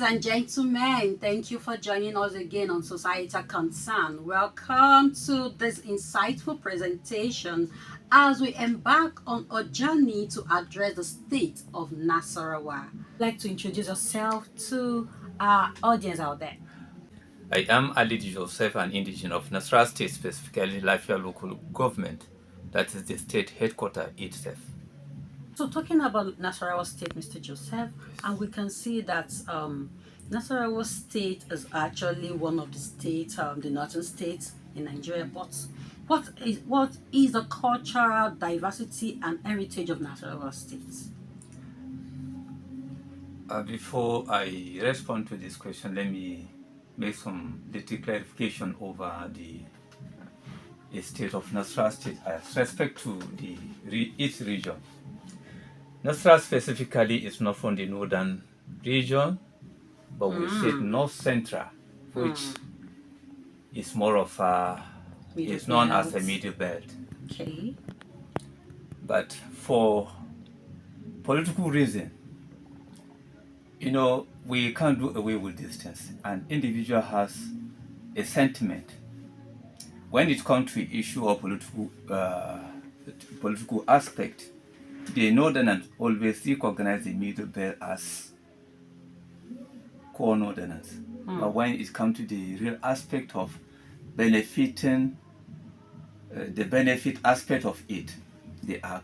and gentlemen, thank you for joining us again on Societal Concern. Welcome to this insightful presentation as we embark on a journey to address the state of Nasarawa. Like to introduce yourself to our audience out there. I am Ali Joseph, an indigene of Nasarawa State, specifically Lafia local government, that is the state headquarter itself. So, talking about Nasarawa State, Mr. Joseph, and we can see that Nasarawa State is actually one of the states, the northern states in Nigeria. But what is the cultural diversity and heritage of Nasarawa State? Before I respond to this question, let me make some little clarification over the state of Nasarawa State as respect to its region. Nasarawa specifically is not from the northern region, but we said north central, which is more of Middle is known as a belt. middle belt. Okay. But for political reason, we can't do away with distance. An individual has a sentiment when it comes to issue or political aspect. The northerners always recognize the middle belt as core northerners. But when it comes to the real aspect of benefiting, the benefit aspect of it, they are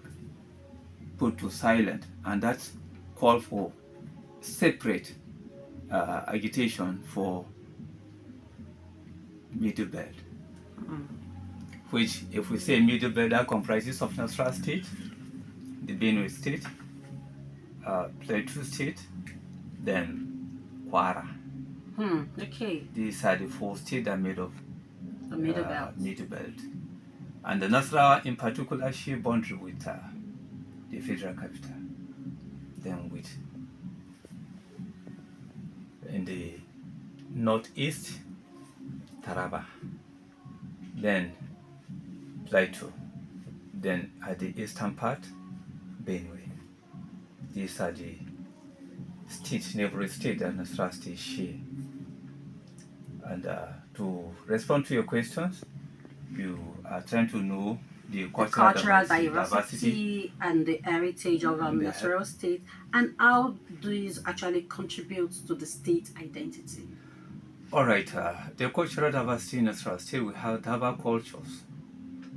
put to silent, and that's called for separate agitation for middle belt, which, if we say middle belt, that comprises of Nasarawa State, the Benue State, Plateau State, then Kwara. Okay. These are the four states that are made of The middle belt. middle belt. And the Nasarawa in particular share boundary with the federal capital. Then with in the northeast, Taraba, then Plateau, then at the eastern part, Benue. These are the states, neighboring states that Nasarawa State share. And to respond to your questions, you are trying to know the Cultural diversity diversity and the heritage of Nasarawa State, and how these actually contribute to the state identity. All right, the cultural diversity in Nasarawa State, we have Dava cultures,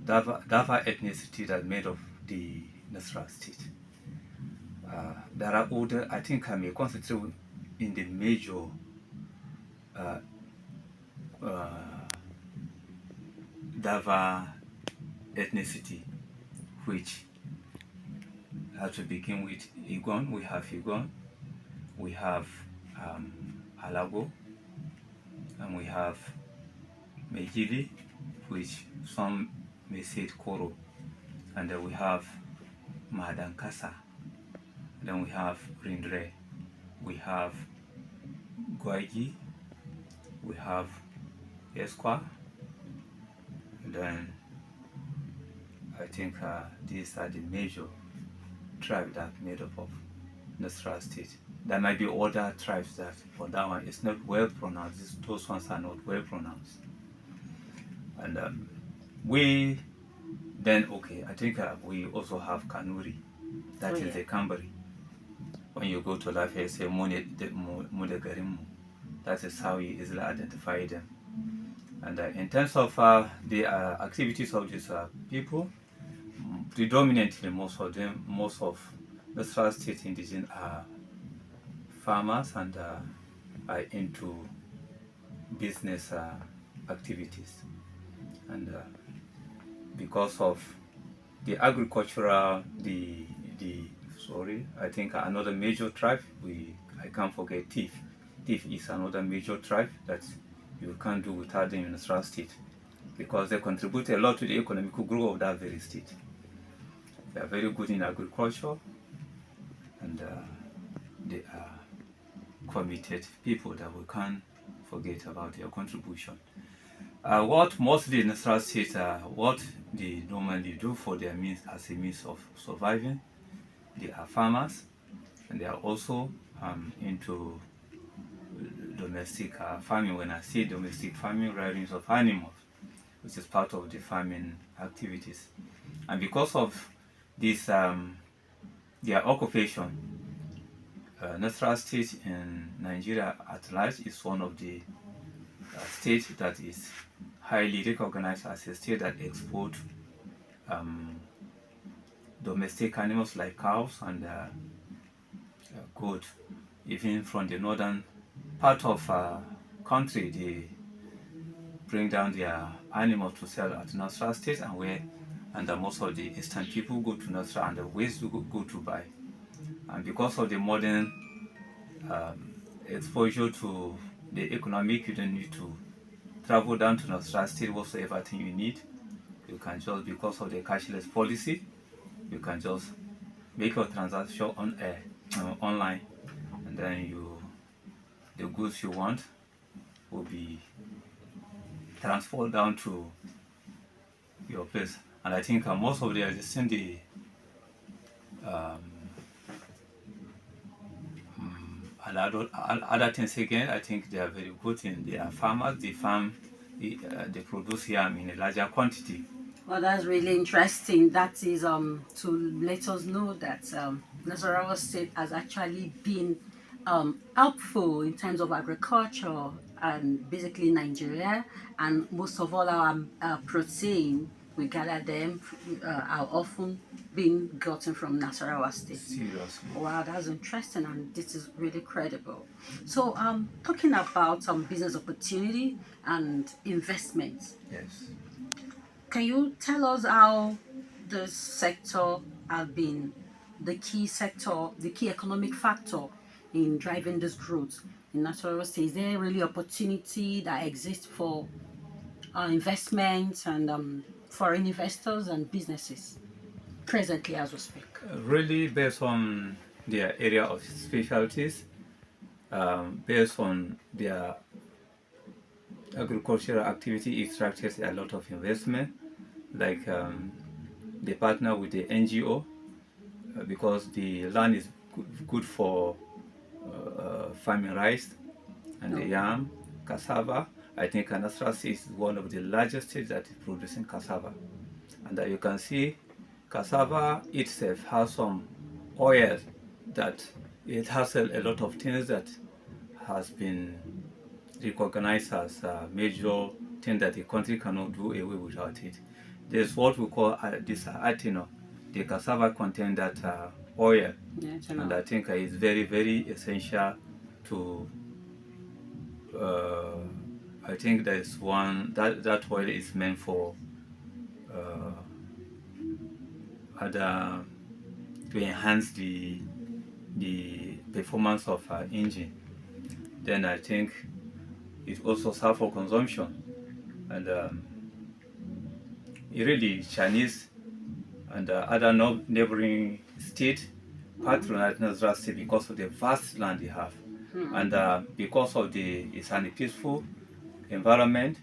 Dava ethnicity that made of the Nasarawa State. There are other, I think I may concentrate in the major Dava ethnicity, which have to begin with Igon. We have Igon, we have Alago, and we have Mejili, which some may say it Koro, and then we have Mahadankasa, then we have Rindre, we have Gwaigi, we have Esqua, and then I think these are the major tribes that made up of Nasarawa State. There might be other tribes that, for that one, it's not well pronounced. Those ones are not well pronounced. And we then, okay, I think we also have Kanuri. That is the Kambari. When you go to Lafayette, say Mudegarimu. That is how you easily identify them. And in terms of the activities of these people, predominantly most of the State indigenous are farmers and are into business activities. And because of the agricultural, I think another major tribe, I can't forget Tif. Tif is another major tribe that you can't do without them in Nasarawa State, because they contribute a lot to the economic growth of that very state. They are very good in agriculture, and they are committed people that we can't forget about their contribution. What mostly in Nasarawa State, what they normally do for their means as a means of surviving, they are farmers, and they are also into domestic farming. When I say domestic farming, rearing of animals, which is part of the farming activities. And because of this, their occupation, Nasarawa State in Nigeria at large is one of the states that is highly recognized as a state that export um, domestic animals like cows and goat. Even from the northern part of country, they bring down their animals to sell at Nasarawa State, and where and most of the eastern people go to Nasarawa and the west go to buy. And because of the modern exposure to the economic, you don't need to travel down to Nasarawa State whatsoever thing you need. You can just, because of the cashless policy, you can just make your transaction online, and then the goods you want will be transferred down to your place. And I think most of the same um, and other things again, I think they are very good in their farmers. They farm, they produce yam in a larger quantity. Well, that's really interesting. That is to let us know that Nasarawa State has actually been helpful in terms of agriculture and basically Nigeria, and most of all our protein we gather them are often being gotten from Nasarawa State. Seriously. Wow, that's interesting, and this is really credible. So, talking about business opportunity and investments, Yes. can you tell us how the sector has been the key sector, the key economic factor in driving this growth in natural state? Is there really opportunity that exists for investments and foreign investors and businesses presently as we speak? Really based on their area of specialties, based on their agricultural activity, it attracts a lot of investment. Like they partner with the NGO because the land is good for farming rice and the No. yam, cassava. I think Anastra is one of the largest states that is producing cassava. And you can see cassava itself has some oil that it has a lot of things that has been recognized as a major thing that the country cannot do away without it. There's what we call this ethanol. The cassava contains that oil, Yeah, it's and enough. I think it's very, very essential to. Uh, I think there's one that oil is meant for uh, other to enhance the performance of engine. Then I think it also serves for consumption, and really Chinese and other neighboring states patronize Nasarawa State because of the vast land they have, and because of it's a peaceful environment.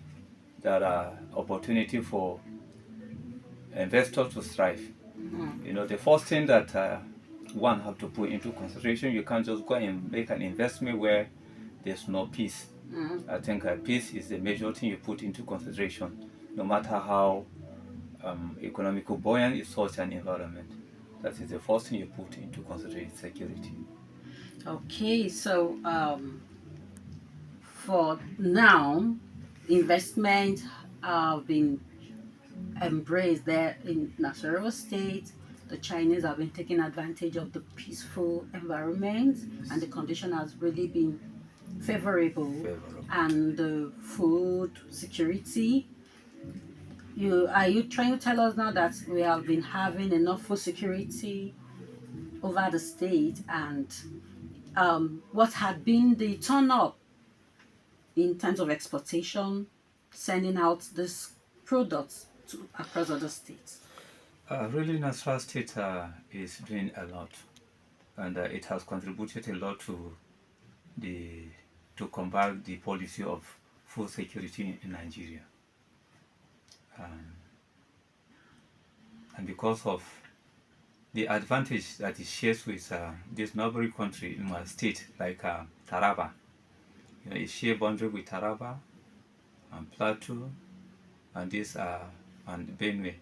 There are opportunity for investors to thrive. You know, the first thing that one have to put into consideration, you can't just go and make an investment where there's no peace. I think peace is the major thing you put into consideration, no matter how economical buoyant is such an environment. That is the first thing you put into consideration, security. Okay, so for now, investment have been embraced there in Nasarawa State. The Chinese have been taking advantage of the peaceful environment, and the condition has really been favorable. Favorable. And the food security. You trying to tell us now that we have been having enough food security over the state, and what had been the turn up in terms of exportation, sending out these products to across other states? Really, Nasarawa State is doing a lot, and it has contributed a lot the to combat the policy of food security in Nigeria. Um, and because of the advantage that it shares with this neighboring country in my state, like Taraba, it share boundary with Taraba and Plateau, and these are and Benue.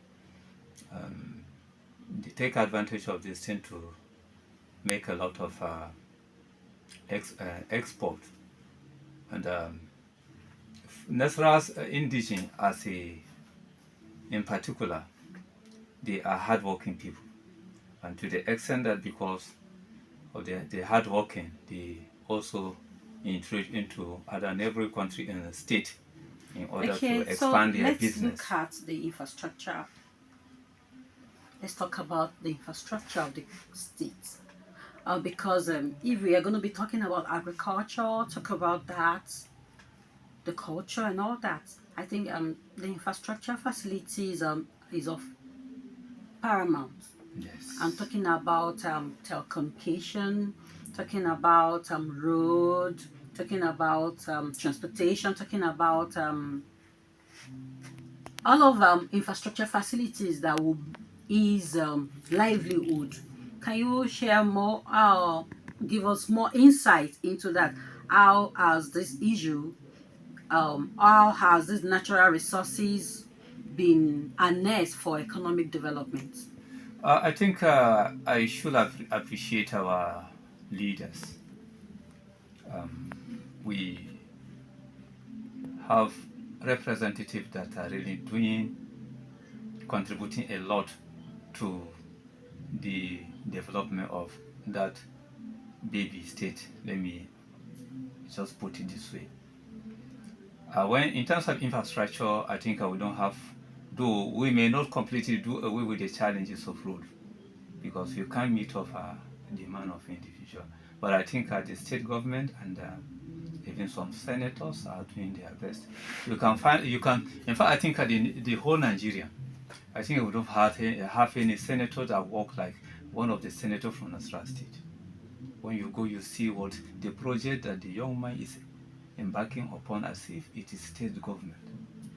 Um, they take advantage of this thing to make a lot of export. And Nasarawa's indigenous, as a in particular, they are hardworking people, and to the extent that because of the hard working, they also intrude into other neighboring country in the state in order to Okay, so expand their let's look business. at the infrastructure. Let's talk about the infrastructure of the state. Because if we are going to be talking about agriculture, talk about that, the culture and all that, I think the infrastructure facilities is of paramount. I'm Yes. talking about telecommunication, talking about road, talking about transportation, talking about all of infrastructure facilities that will ease livelihood. Can you share more, give us more insight into that? How has this issue, how has these natural resources been harnessed for economic development? I think I should appreciate our leaders. We have representatives that are really contributing a lot to the development of that baby state. Let me just put it this way. When in terms of infrastructure, I think we don't have, though we may not completely do away with the challenges of road because you can't meet up demand of individual. But I think the state government and even some senators are doing their best. You can, in fact, I think the whole Nigeria, I think we don't have any senator that work like one of the senators from Nasarawa State. When you go, you see what the project that the young man is embarking upon as if it is state government.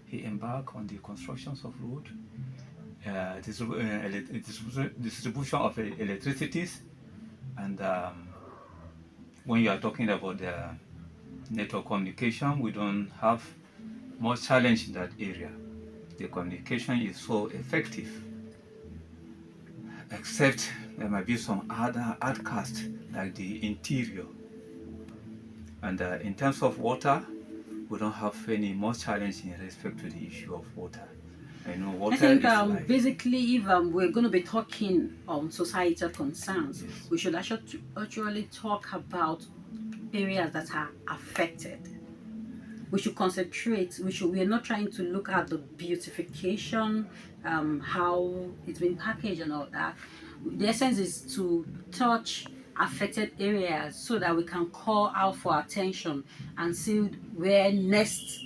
He embarked on the constructions of road, distribution of electricities, and when you are talking about the network communication, we don't have much challenge in that area. The communication is so effective, except there might be some other outcasts like the interior. And in terms of water, we don't have any more challenge in respect to the issue of water. I know I water think is life. basically, if we're going to be talking on societal concerns, Yes. we should actually talk about areas that are affected. We should concentrate. We are not trying to look at the beautification, how it's been packaged and all that. The essence is to touch affected areas so that we can call out for attention and see where next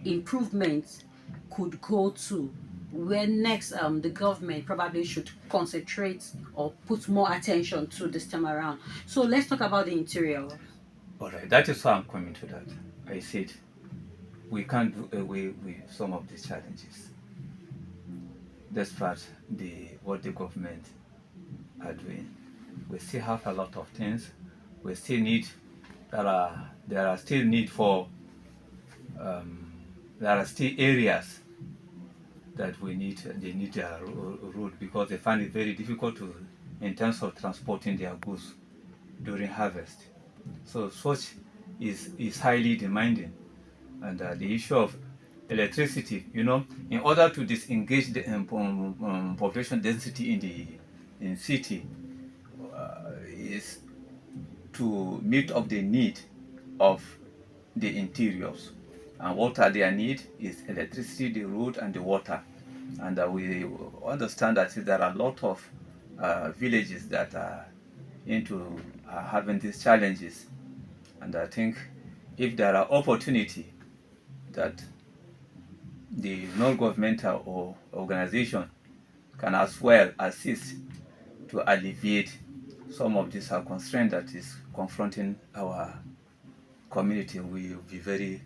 improvements could go to, where next the government probably should concentrate or put more attention to this time around. So let's talk about the interior. All right, that is why I'm coming to that. I said we can't do away with some of these challenges, despite what the government are doing. We still have a lot of things. We still need there are still need for um, there are still areas that they need a road because they find it very difficult to in terms of transporting their goods during harvest. So such is highly demanding, and the issue of electricity, in order to disengage the population density in the in city, is to meet up the need of the interiors. And what are their need is electricity, the road, and the water. And we understand that there are a lot of villages that are into having these challenges. And I think if there are opportunity that the non-governmental or organization can as well assist to alleviate some of these constraints that is confronting our community, we will be very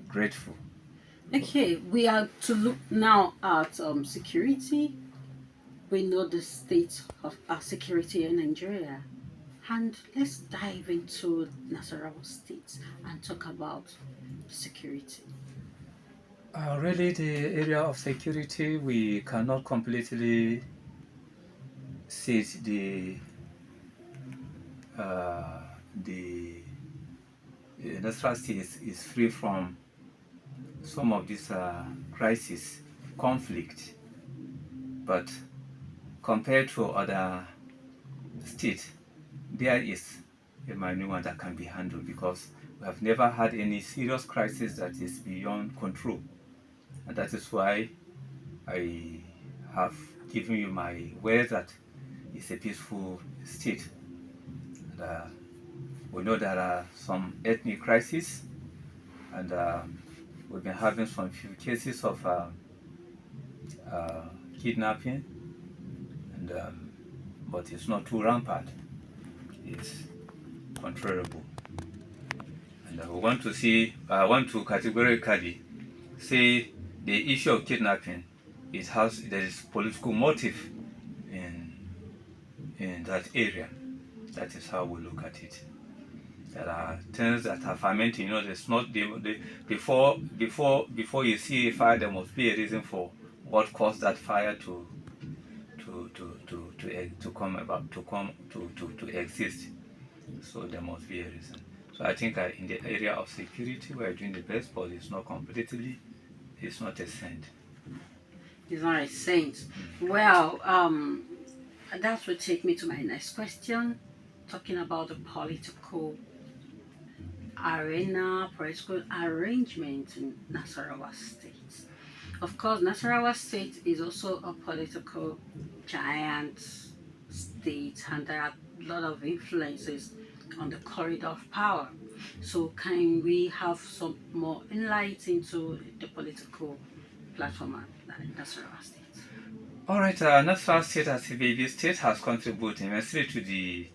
grateful. Okay, we are to look now at security. We know the state of security in Nigeria. And let's dive into Nasarawa State and talk about security. Really, the area of security, we cannot completely say uh, the Nasarawa state is free from some of this crisis, conflict, but compared to other states, there is a minimum that can be handled because we have never had any serious crisis that is beyond control. And that is why I have given you my word that it's a peaceful state. And, we know there are some ethnic crises, and we've been having some few cases of uh, kidnapping, and but it's not too rampant. It's controllable. And we want to see, I want to categorically say the issue of kidnapping, it has, there is political motive in that area. That is how we look at it. There are things that are fermenting. You know, there's not before you see a fire, there must be a reason for what caused that fire to come about to exist. So there must be a reason. So I think in the area of security, we are doing the best, but it's not completely, it's not a saint. It's not a saint. Well, that will take me to my next question, talking about the political arena, political arrangement in Nasarawa State. Of course, Nasarawa State is also a political giant state, and there are a lot of influences on the corridor of power. So, can we have some more insight into the political platform at Nasarawa State? All right, Nasarawa State as a baby state has contributed immensely to the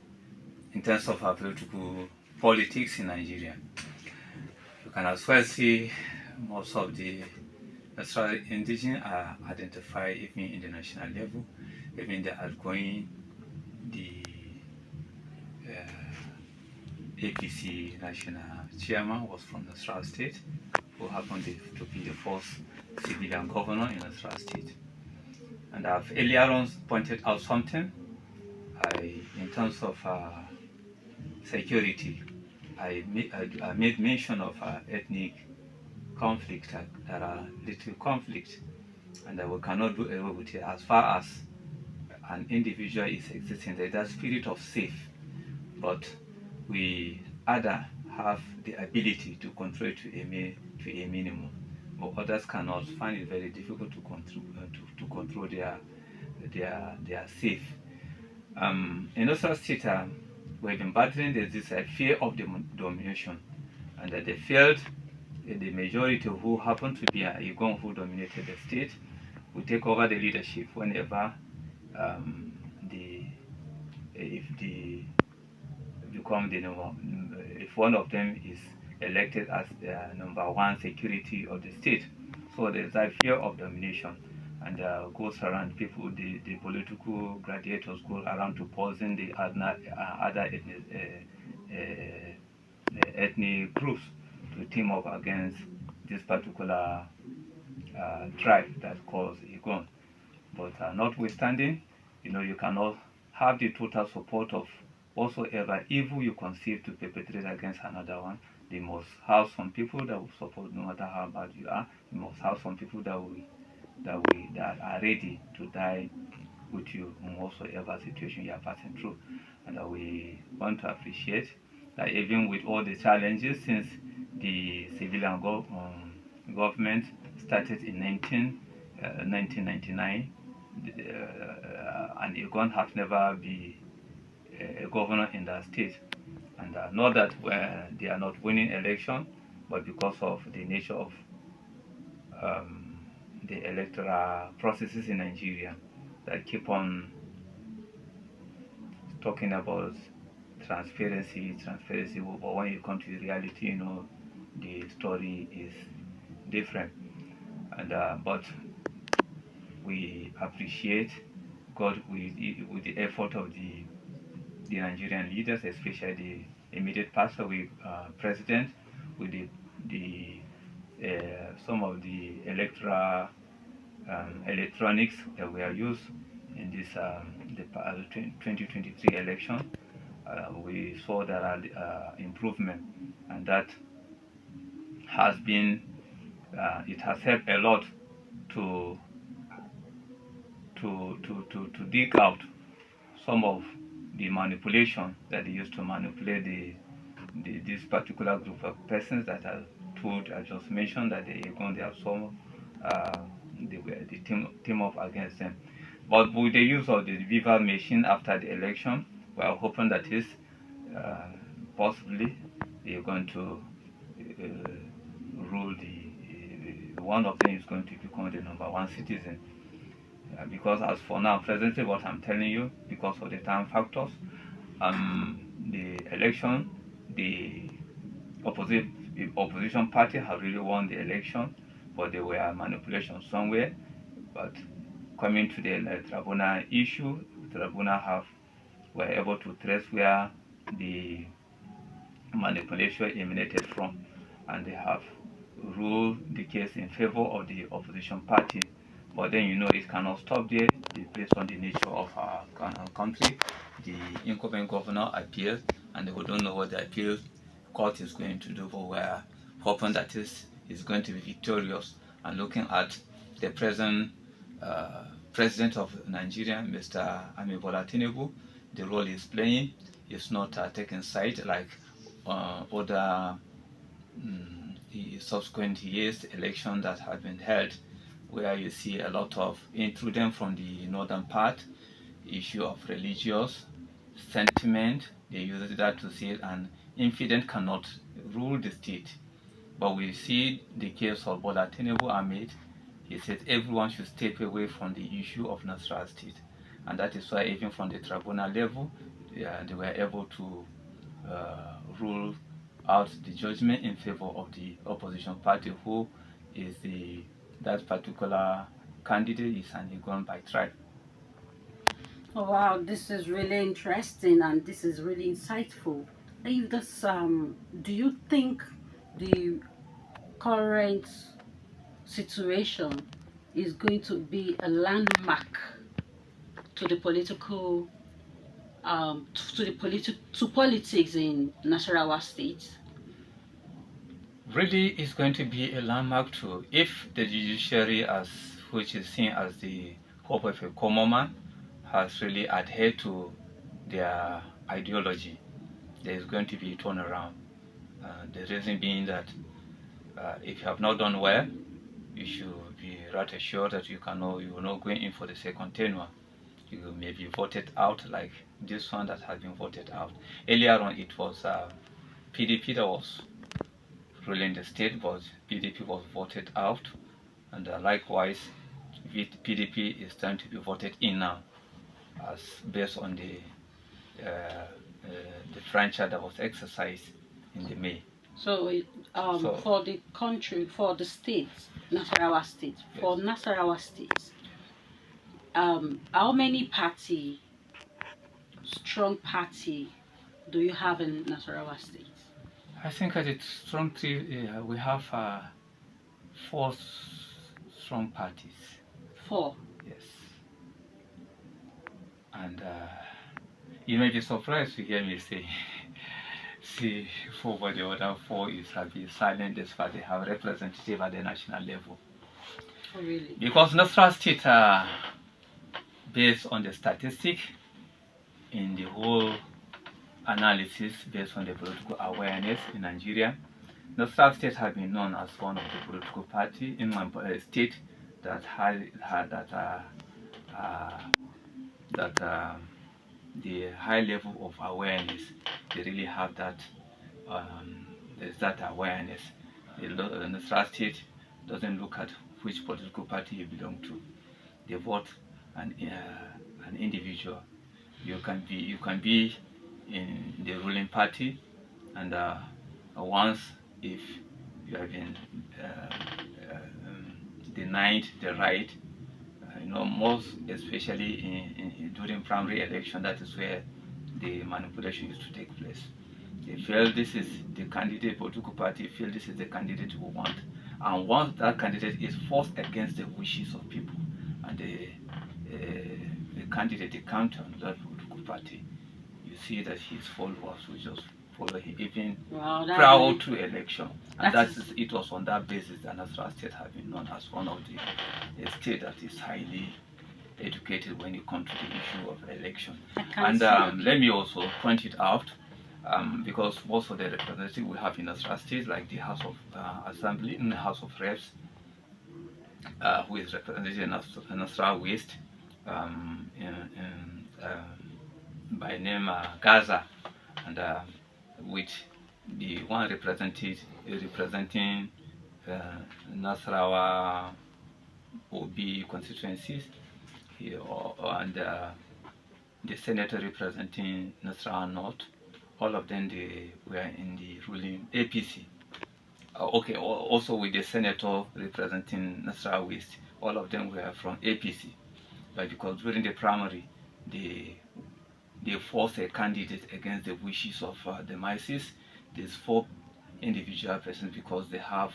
in terms of our political politics in Nigeria. You can as well see most of the natural indigenous are identified even in the national level, even the outgoing, the APC national chairman was from Nasarawa State, who happened to be the first civilian governor in Nasarawa State. And I've earlier on pointed out something in terms of security. I made mention of ethnic conflict, that there are little conflict, and that we cannot do away with it as far as an individual is existing. There's that spirit of safe, but we either have the ability to control it to a minimum, but others cannot find it very difficult to control their safe. In Oslo State, we've been battling this fear of domination, and that they failed. The majority who happened to be Igbo who dominated the state will take over the leadership whenever the if the become the number if one of them is elected as the number one security of the state. So there's that fear of domination, and goes around people. The political gladiators go around to poison the other ethnic groups to team up against this particular tribe that calls Igon. But notwithstanding, you cannot have the total support of whatsoever evil you conceive to perpetrate against another one. They must have some people that will support no matter how bad you are. You must have some people that are ready to die with you in whatsoever situation you are passing through. And we want to appreciate that even with all the challenges since the civilian government started in 1999, and Igon has never been a governor in that state. And not that they are not winning election, but because of the nature of um, the electoral processes in Nigeria that keep on talking about transparency, but when you come to the reality, the story is different. And but we appreciate God with the effort of the the Nigerian leaders, especially the immediate past with president, with the some of the electronics that were used in this the 2023 election. We saw there are improvement, and that has been it has helped a lot to to dig out some of the manipulation that they used to manipulate this particular group of persons that I told, I just mentioned that they going to have some they were the team up against them. But with the use of the Viva machine after the election, we are hoping that is uh, possibly they are going to rule one of them is going to become the number one citizen. Because as for now, presently, what I'm telling you, because of the time factors, the election, the opposition party have really won the election, but there were manipulations somewhere. But coming to the tribunal issue, the tribunal have were able to trace where the manipulation emanated from, and they have ruled the case in favor of the opposition party. But then it cannot stop there. Based on the nature of our country, the incumbent governor appeals, and we don't know what the appeal court is going to do, but we're hoping that is going to be victorious. And looking at the present president of Nigeria, Mr. Bola Tinubu, the role he's playing is not taking side like other the subsequent years election that have been held, where you see a lot of intruding from the northern part, issue of religious sentiment. They use that to say an infidel cannot rule the state. But we see the case of Bola Tinubu Ahmed. He said everyone should step away from the issue of Nasarawa state, and that is why even from the tribunal level, they were able to rule out the judgment in favor of the opposition party, who is that particular candidate is an Igbo by tribe. Oh, wow, this is really interesting and this is really insightful. If this, do you think the current situation is going to be a landmark to the political, to politics in Nasarawa State? Really, it's going to be a landmark too if the judiciary, as which is seen as the hope of a common man, has really adhered to their ideology. There is going to be a turnaround. The reason being that if you have not done well, you should be rather sure that you will not go in for the second tenure. You may be voted out like this one that has been voted out. Earlier on, it was PDP that was ruling the state, but PDP was voted out, and likewise, PDP is trying to be voted in now, as based on the franchise that was exercised in the May. So, So for the country, for the state, Nasarawa State, for yes, Nasarawa State, how many strong party, do you have in Nasarawa State? I think at its strong we have four strong parties. Four. Yes, and you may be surprised to hear me say, see, for the other four is have been silent despite they have representative at the national level. Oh, really? Because Nasarawa State, based on the statistic in the whole analysis based on the political awareness in Nigeria, Nasarawa State has been known as one of the political party in my state that had that the high level of awareness. They really have that. There's that awareness. The Nasarawa State doesn't look at which political party you belong to. They vote an individual. You can be in the ruling party, and once if you have been denied the right, most especially during primary election, that is where the manipulation used to take place. They feel this is the candidate, political party feel this is the candidate we want. And once that candidate is forced against the wishes of people, and the candidate, the counter on that political party, you see that his followers will just follow him, even Wow, that prior really, to election. And that that is, is, it was on that basis that Nasarawa State has been known as one of the state that is highly educated when it comes to the issue of election. I can And see, let okay. me also point it out, because most of the representatives we have in Nasarawa State, like the House of Assembly and the House of Reps, who is represented in Nasarawa West, by name Gaza, and with the one representing uh, Nasarawa OB constituencies, and the senator representing Nasarawa North. All of them they were in the ruling APC. Okay, also with the senator representing Nasarawa West, all of them were from APC. But because during the primary, they they force a candidate against the wishes of the masses. These four individual persons, because they have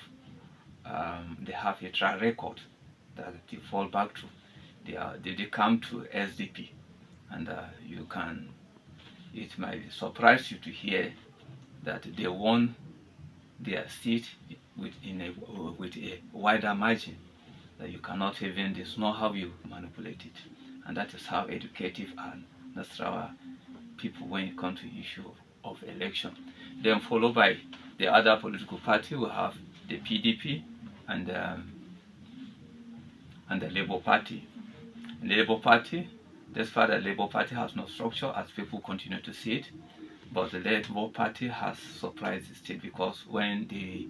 a track record that they fall back to. They come to SDP, and you can. It might surprise you to hear that they won their seat with a wider margin that you cannot even. There's no how you manipulate it, and that is how educative and Nasarawa people when it comes to issue of election. Then followed by the other political party, we have the PDP and um, and the Labour Party. The Labour Party, despite the Labour Party has no structure as people continue to see it, but the Labour Party has surprised the state because when the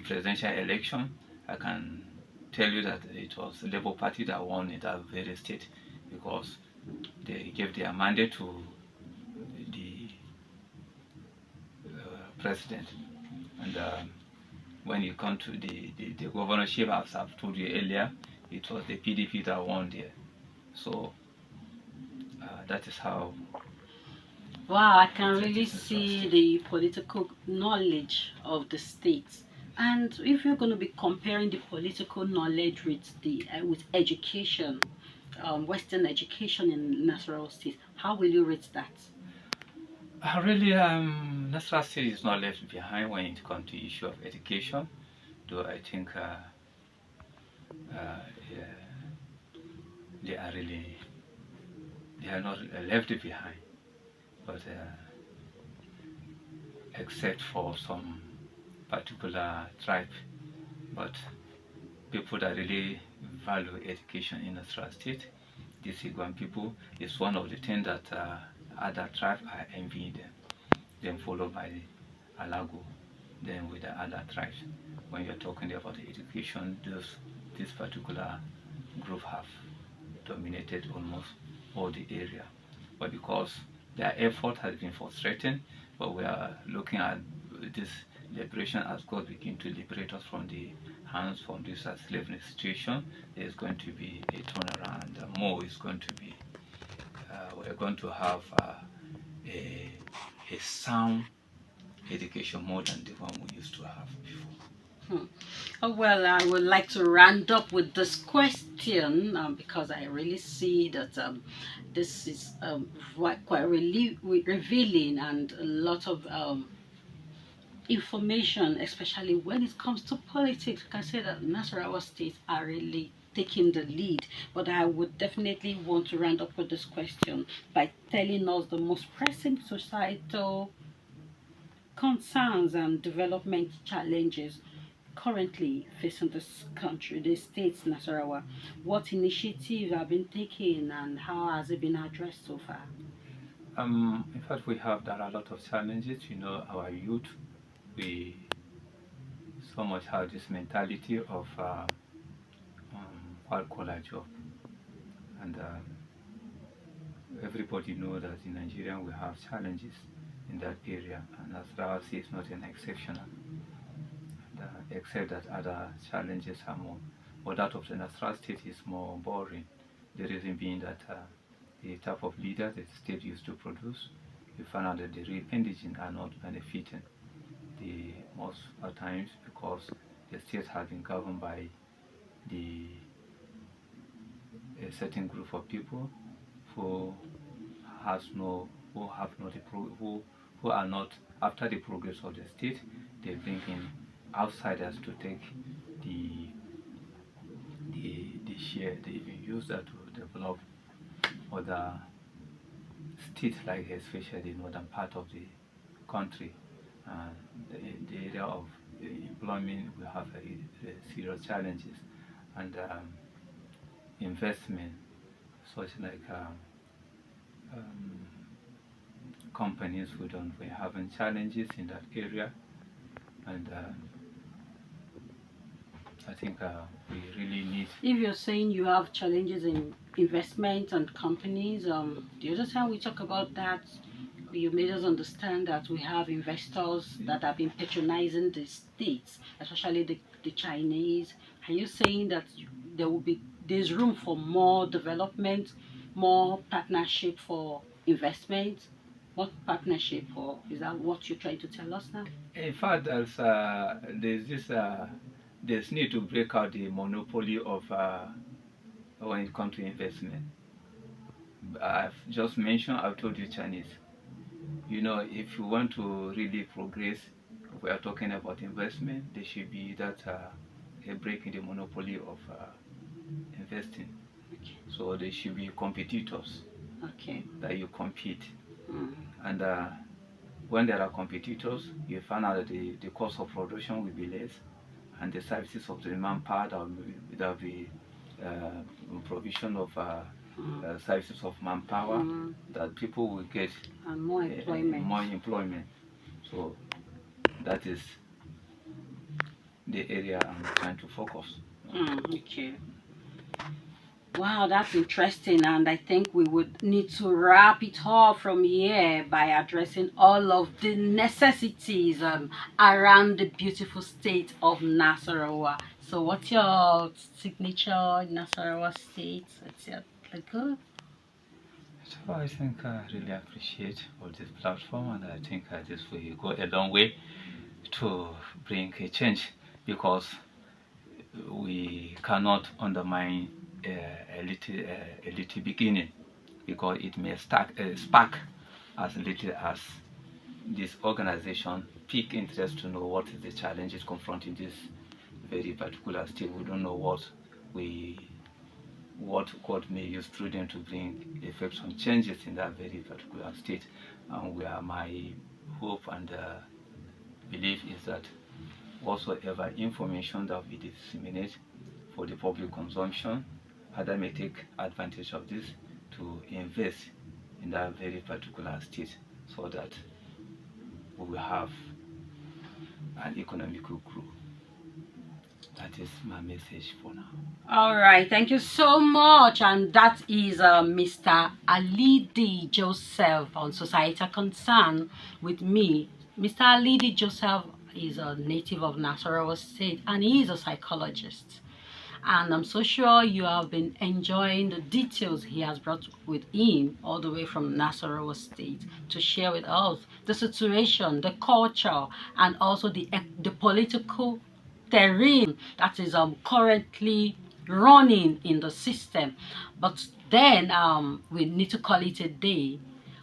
presidential election, I can tell you that it was the Labour Party that won in that very state because they gave their mandate to the president. And when you come to the governorship, as I've told you earlier, it was the PDP that won there. So that is how Wow, I can it really is in Nasarawa see State. the political knowledge of the states. And if you're going to be comparing the political knowledge with the with education, Western education in Nasarawa State, how will you rate that? Really, Nasarawa State is not left behind when it comes to issue of education, though I think yeah, they are really they are not left behind, but except for some particular tribe, but people that really value education in Nasarawa State, these Igwan people, is one of the things that other tribes are envying them. Then followed by the Alago, then with the other tribes. When you're talking about education, this particular group have dominated almost all the area. But because their effort has been frustrating, but we are looking at this liberation as God begin to liberate us from the hands from this slavery situation, there's going to be a turnaround. More is going to be, we're going to have a, a sound education more than the one we used to have before. Hmm. Oh, well, I would like to round up with this question because I really see that this is quite really revealing and a lot of information, especially when it comes to politics. You can say that Nasarawa states are really taking the lead. But I would definitely want to round up with this question by telling us the most pressing societal concerns and development challenges currently facing this country, the states, Nasarawa. What initiatives have been taken and how has it been addressed so far? In fact, there are a lot of challenges. You know, our youth, we so much have this mentality of white collar job, and everybody know that in Nigeria we have challenges in that area, and Nasarawa is not an exception. And, except that other challenges are more, but that of the Nasarawa state is more boring. The reason being that the type of leader that the state used to produce, you find out that the real indigents are not benefiting the most at times because the state has been governed by the a certain group of people who has no who have not who are not after the progress of the state. They bring in outsiders to take the the share. They even use that to develop other states, like especially the northern part of the country. uh, the area of employment we have serious challenges, and investment such like um, companies who don't we're having challenges in that area, and I think we really need. If you're saying you have challenges in investment and companies, the other time we talk about that, you made us understand that we have investors that have been patronizing the states, especially the Chinese. Are you saying that there will be there's room for more development, more partnership for investment? What partnership for? Is that what you're trying to tell us now? In fact, there's this there's need to break out the monopoly of when it comes to investment. I've just mentioned, I've told you Chinese. You know, if you want to really progress, we are talking about investment, there should be that a break in the monopoly of investing. Okay. So there should be competitors Okay. that you compete. Mm. And when there are competitors, you find out that the cost of production will be less, and the services of the manpower that will be provision of services of manpower Mm. that people will get And more employment. more employment. So that is the area I'm trying to focus on. Okay. Wow, that's interesting, and I think we would need to wrap it up from here by addressing all of the necessities around the beautiful state of Nasarawa. So, what's your signature Nasarawa state? What's your good? So I think I really appreciate all this platform, and I think this will go a long way to bring a change, because we cannot undermine a little beginning, because it may spark as little as this organization pick interest to know what is the challenges confronting this very particular state. We don't know we what God may use through them to bring effects on changes in that very particular state. And where my hope and belief is that whatsoever information that we disseminate for the public consumption, other may take advantage of this to invest in that very particular state, so that we will have an economical growth. That is my message for now. All right, thank you so much. And that is Mr. Alidi Joseph on Societal Concern with me. Mr. Alidi Joseph is a native of Nasarawa State, and he is a psychologist. And I'm so sure you have been enjoying the details he has brought with him all the way from Nasarawa State to share with us the situation, the culture, and also the political terrain that is currently running in the system. But then we need to call it a day.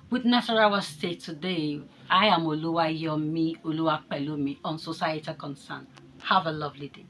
With Nasarawa State today, I am Oluwayomi Oluwapelumi on Societal Concern. Have a lovely day.